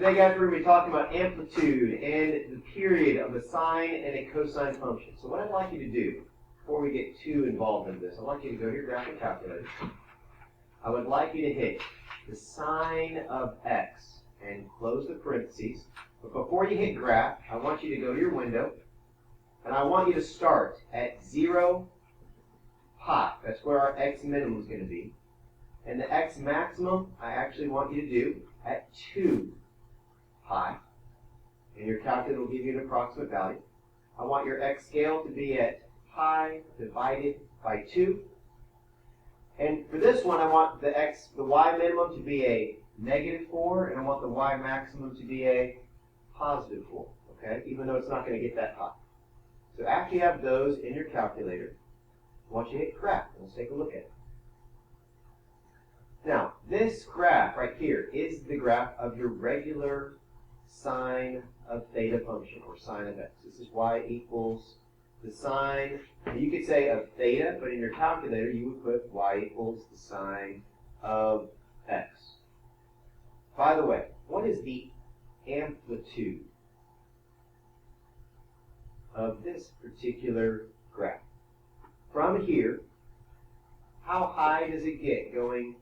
Today, guys, we're going to be talking about amplitude and the period of a sine and a cosine function. So what I'd like you to do, before we get too involved in this, I'd like you to go to your graphic calculator. I would like you to hit the sine of x and close the parentheses. But before you hit graph, I want you to go to your window, and I want you to start at 0 pi. That's where our x minimum is going to be. And the x maximum, I actually want you to do at 2 pi. And your calculator will give you an approximate value. I want your x scale to be at pi divided by 2. And for this one, I want the y minimum to be a -4, and I want the y maximum to be a +4, okay? Even though it's not going to get that high. So after you have those in your calculator, I want you to hit graph. Let's take a look at it. Now, this graph right here is the graph of your regular sine of theta function, or sine of x. This is y equals the sine, you could say of theta, but in your calculator you would put y equals the sine of x. By the way, what is the amplitude of this particular graph? From here, how high does it get going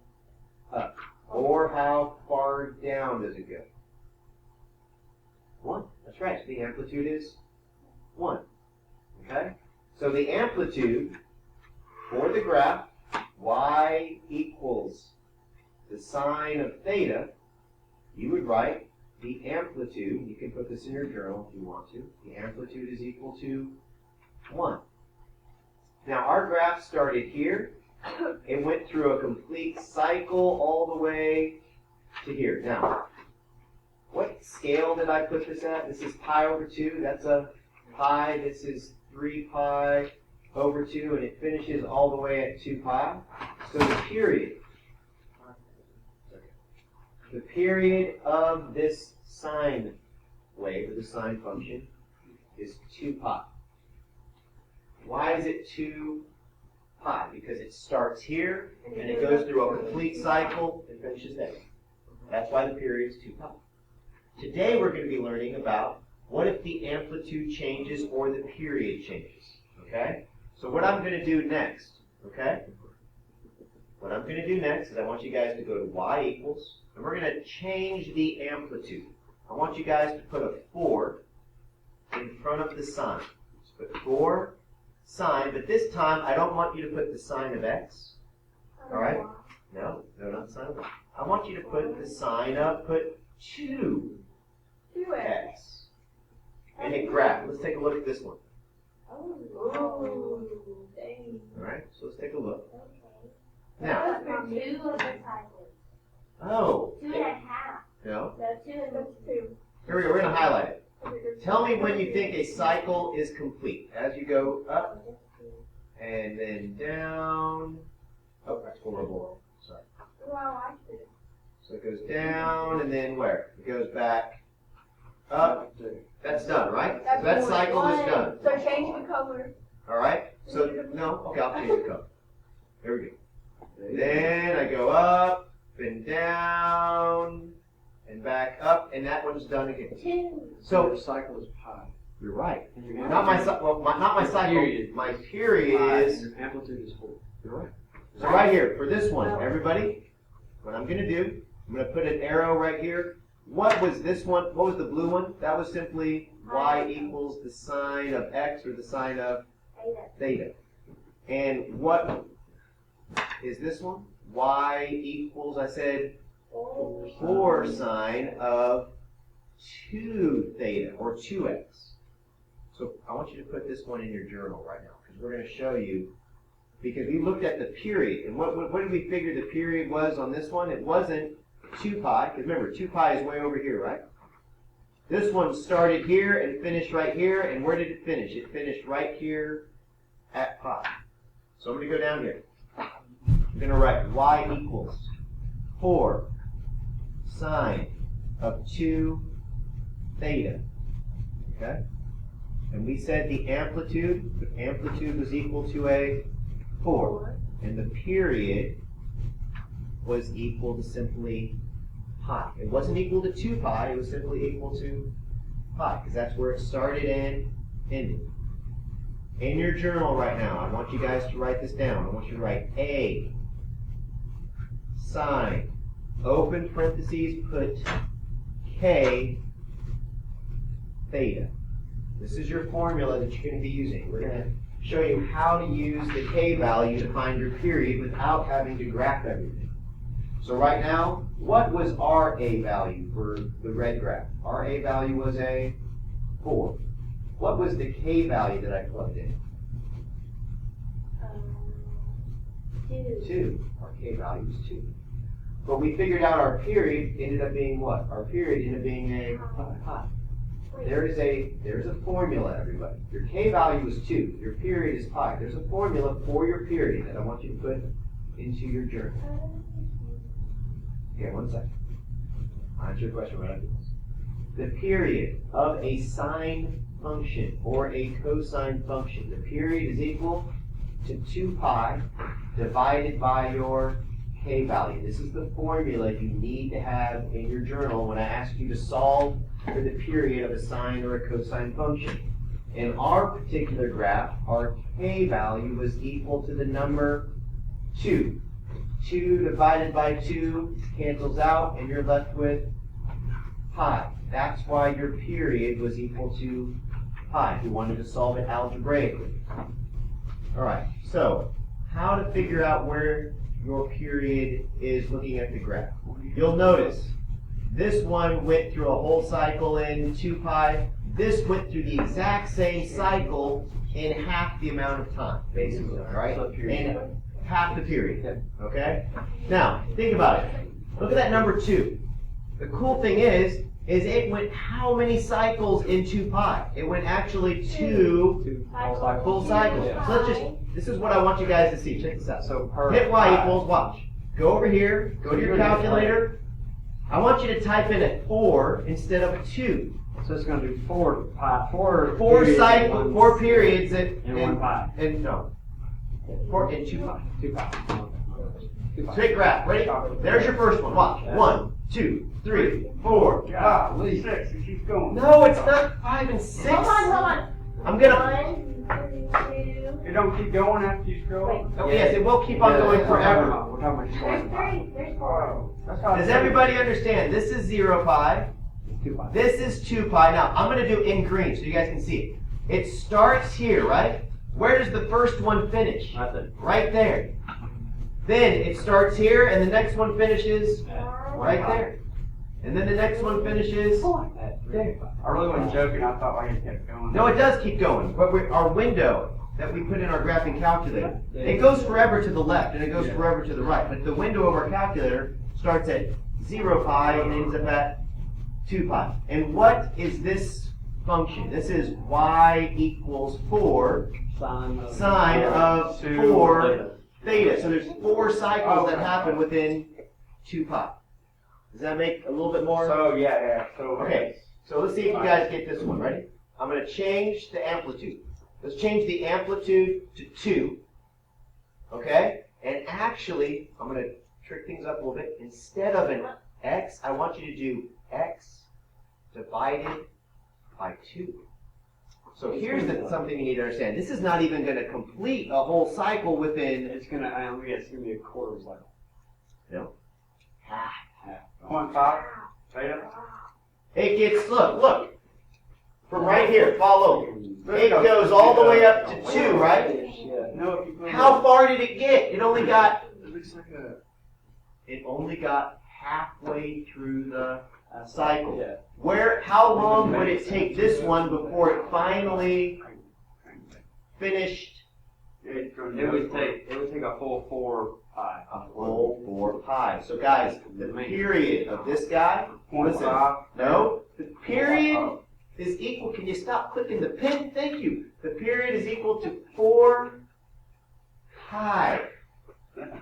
up? Or how far down does it go? 1. That's right. The amplitude is 1. Okay? So the amplitude for the graph, y equals the sine of theta, you would write the amplitude, you can put this in your journal if you want to, the amplitude is equal to 1. Now our graph started here. It went through a complete cycle all the way to here. Now, what scale did I put this at? This is pi over 2. That's a pi. This is 3 pi over 2, and it finishes all the way at 2 pi. So the period of this sine wave, or the sine function, is 2 pi. Why is it 2 pi? Because it starts here, and it goes through a complete cycle and finishes there. That's why the period is 2 pi. Today we're going to be learning about what if the amplitude changes or the period changes. Okay? So what I'm going to do next, okay? What I'm going to do next is I want you guys to go to y equals, and we're going to change the amplitude. I want you guys to put a 4 in front of the sine. Just put 4 sine, but this time I don't want you to put the sine of x. All right? No, not the sine of y. I want you to put the sine of, put 2x. And hit graph. Let's take a look at this one. Oh, dang. All right, so let's take a look. Okay. Now. Those are 2 of the cycles. Oh. 2 and a half. No. No, 2 and 2. Here we go. We're going to highlight it. Tell me when you think a cycle is complete. As you go up and then down. Oh, that's horrible. Sorry. Oh, I liked it. So it goes down and then where? It goes back up. That's done, right? So that cycle is done. So change the color. All right? So, no. Okay, I'll change the color. There we go. Then I go up and down and back up, and that one's done again. 2. So the cycle is pi. you're right. Not my cycle. Period. My period Pi, is. and your amplitude is 4. You're right. So right here for this one, everybody, what I'm going to do, I'm going to put an arrow right here. What was this one? What was the blue one? That was simply y equals the sine of x, or the sine of theta. And what is this one? Y equals, I said, 4 sine of 2 theta, or 2x. So I want you to put this one in your journal right now, because we're going to show you, because we looked at the period. And what did we figure the period was on this one? It wasn't 2 pi, because remember, 2 pi is way over here, right? This one started here and finished right here, and where did it finish? It finished right here at pi. So I'm going to go down here. I'm going to write y equals 4 sine of 2 theta. Okay? And we said the amplitude was equal to a 4. And the period was equal to simply pi. It wasn't equal to 2 pi, it was simply equal to pi, because that's where it started and ended. In your journal right now, I want you guys to write this down. I want you to write A, sine, open parentheses, put K, theta. This is your formula that you're going to be using. We're going to show you how to use the K value to find your period without having to graph everything. So right now, what was our A value for the red graph? Our A value was a 4. What was the K value that I plugged in? 2. Our K value is 2. But we figured out our period ended up being what? Our period ended up being a pi. There's a formula, everybody. Your K value is 2. Your period is pi. There's a formula for your period that I want you to put into your journal. Here, 1 second. I'll answer your question right after this. The period of a sine function or a cosine function, the period is equal to 2 pi divided by your K value. This is the formula you need to have in your journal when I ask you to solve for the period of a sine or a cosine function. In our particular graph, our K value was equal to the number 2. 2 divided by 2 cancels out, and you're left with pi. That's why your period was equal to pi. If you wanted to solve it algebraically. All right, so how to figure out where your period is looking at the graph. You'll notice this one went through a whole cycle in 2 pi. This went through the exact same cycle in half the amount of time, basically, all right? In half the period, okay? Now, think about it. Look at that number 2. The cool thing is it went how many cycles in 2 pi? It went actually 2 full cycles. So this is what I want you guys to see. Check this out. So hit y equals, watch. Go over here, go to your calculator. I want you to type in a 4 instead of a 2. So it's going to do 4 pi. 4 periods in 1 pi. And no. 4 in 2 pi. 2 pi. Straight graph. Ready? There's your first one. Watch. 1, 2, 3, 4. Golly, 6. It keeps going. No, it's not 5 and 6. Hold on. I'm gonna. 1, 2. It don't keep going after you scroll? Oh, yes, it will keep on going forever. We're talking about There's 3. There's 4. Does everybody understand? This is 0 pi. 2 pi. This is 2 pi. Now, I'm going to do in green so you guys can see it. It starts here, right? Where does the first one finish? Right there. Then it starts here, and the next one finishes right there. And then the next one finishes there. I really wasn't joking. I thought like it kept going. No, it does keep going. But our window that we put in our graphing calculator, it goes forever to the left, and it goes forever to the right. But the window of our calculator starts at 0 pi and ends up at 2 pi. And what is this function? This is y equals 4 sine of 4 theta. So there's 4 cycles that happen within 2 pi. Does that make a little bit more? So, yeah. So, Okay, so let's see if you guys get this one. Ready? I'm going to change the amplitude. Let's change the amplitude to 2. Okay? And actually, I'm going to trick things up a little bit. Instead of an x, I want you to do x divided by 2. So here's something you need to understand. This is not even going to complete a whole cycle within... It's going to be a quarter of a cycle. No. Half. 0.5 theta. It gets, look. From right here, follow. It goes all the way up to 2, right? How far did it get? It only got... It looks like a... It only got halfway through the cycle. Yeah. How long would it take this one before it finally finished? It would take a full 4 pi. A full 4 pi. So guys, the period of this guy, listen, no, the period is equal, can you stop clicking the pen? Thank you. The period is equal to 4 pi.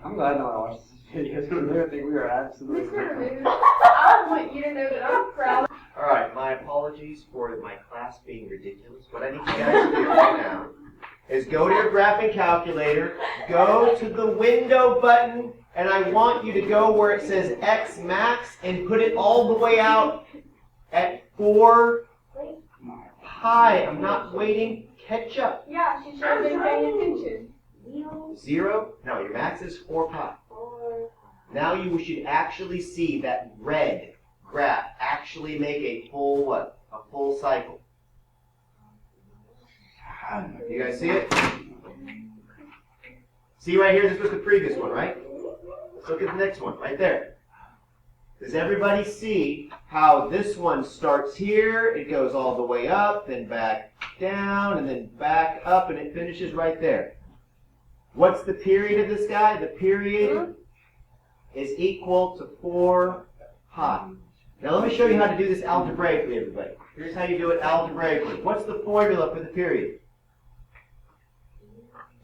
I'm glad I watched this video because I think we are absolutely... I want you to know that I'm proud. All right, my apologies for my class being ridiculous. What I need you guys to do right now is go to your graphing calculator, go to the window button, and I want you to go where it says x max and put it all the way out at 4 pi. I'm not waiting. Catch up. Yeah, she should have been paying attention. 0? No, your max is 4 pi. Now you should actually see that red graph actually make a full what? A full cycle. You guys see it? See right here, this was the previous one, right? Let's look at the next one, right there. Does everybody see how this one starts here, it goes all the way up, then back down, and then back up, and it finishes right there? What's the period of this guy? The period is equal to 4 pi. Now let me show you how to do this algebraically, everybody. Here's how you do it algebraically. What's the formula for the period?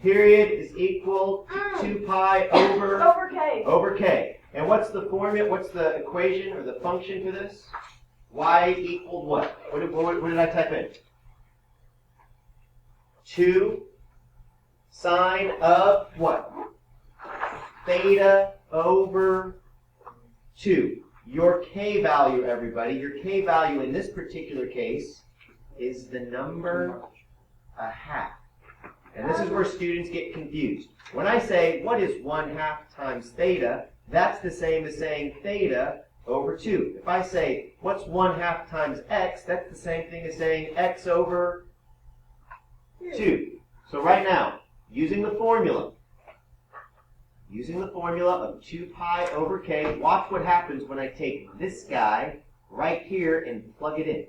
Period is equal to 2 pi over k. And what's the formula? What's the equation or the function for this? Y equaled what? What did I type in? 2 sine of what? Theta over 2. Your k value, everybody, your k value in this particular case is the number 1/2. And this is where students get confused. When I say, what is 1/2 times theta, that's the same as saying theta over 2. If I say, what's 1/2 times x, that's the same thing as saying x over 2. So right now, using the formula of 2 pi over k, watch what happens when I take this guy right here and plug it in.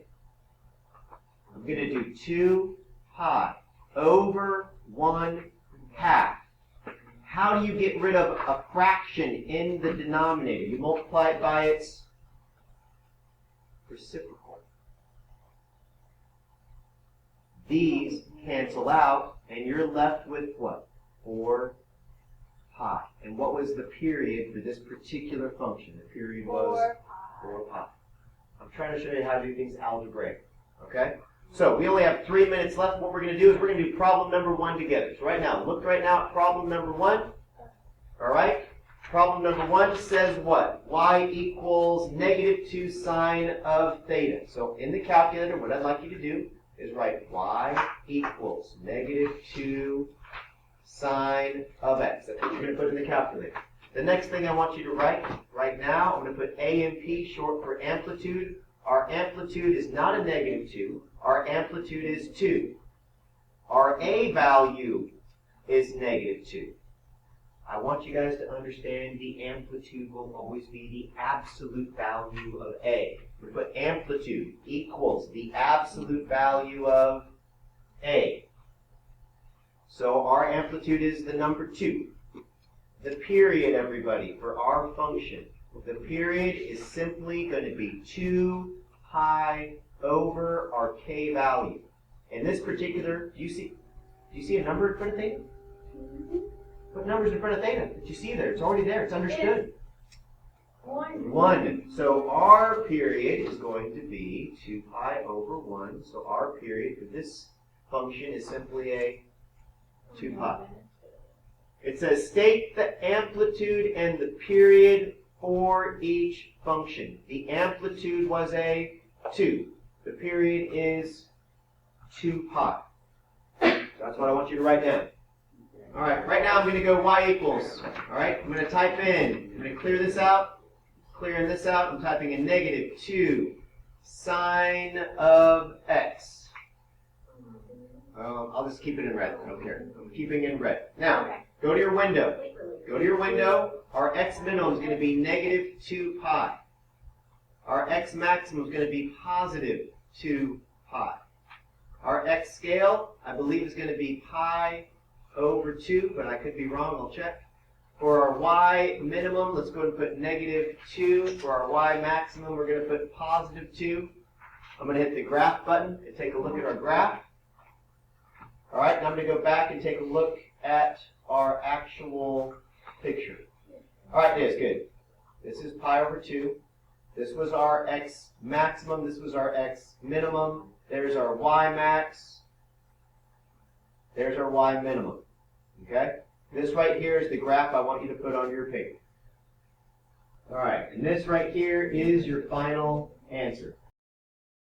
I'm going to do 2 pi over 1/2. How do you get rid of a fraction in the denominator? You multiply it by its reciprocal. These cancel out, and you're left with what? 4 pi. And what was the period for this particular function? The period was 4 pi. I'm trying to show you how to do things algebraic. Okay? So we only have 3 minutes left. What we're going to do is we're going to do problem number 1 together. So right now, look right now at problem number 1. All right? Problem number 1 says what? Y equals -2 sine of theta. So in the calculator, what I'd like you to do is write y equals -2 sine of x. That's what you're going to put in the calculator. The next thing I want you to write right now, I'm going to put AMP, short for amplitude. Our amplitude is not a -2. Our amplitude is 2. Our A value is -2. I want you guys to understand the amplitude will always be the absolute value of A. We put amplitude equals the absolute value of A. So our amplitude is the number 2. The period, everybody, for our function, the period is simply going to be 2 pi over our k value. In this particular, do you see a number in front of theta? What number's in front of theta? Did you see there? It's already there. It's understood. 1. So our period is going to be 2 pi over 1. So our period for this function is simply a 2 pi. It says state the amplitude and the period for each function. The amplitude was a 2. The period is 2 pi. That's what I want you to write down. All right, right now I'm going to go y equals. All right, I'm going to type in. I'm going to clear this out. Clearing this out, I'm typing in -2 sine of x. I'll just keep it in red. I don't care. I'm keeping it in red. Now, go to your window. Go to your window. Our x minimum is going to be -2 pi. Our x maximum is going to be positive 2 pi. Our x scale, I believe, is going to be pi over 2, but I could be wrong. I'll check. For our y minimum, let's go ahead and put -2. For our y maximum, we're going to put positive 2. I'm going to hit the graph button and take a look at our graph. All right, now I'm going to go back and take a look at our actual picture. All right, that's good. This is pi over 2. This was our x maximum. This was our x minimum. There's our y max. There's our y minimum. Okay? This right here is the graph I want you to put on your paper. All right, and this right here is your final answer.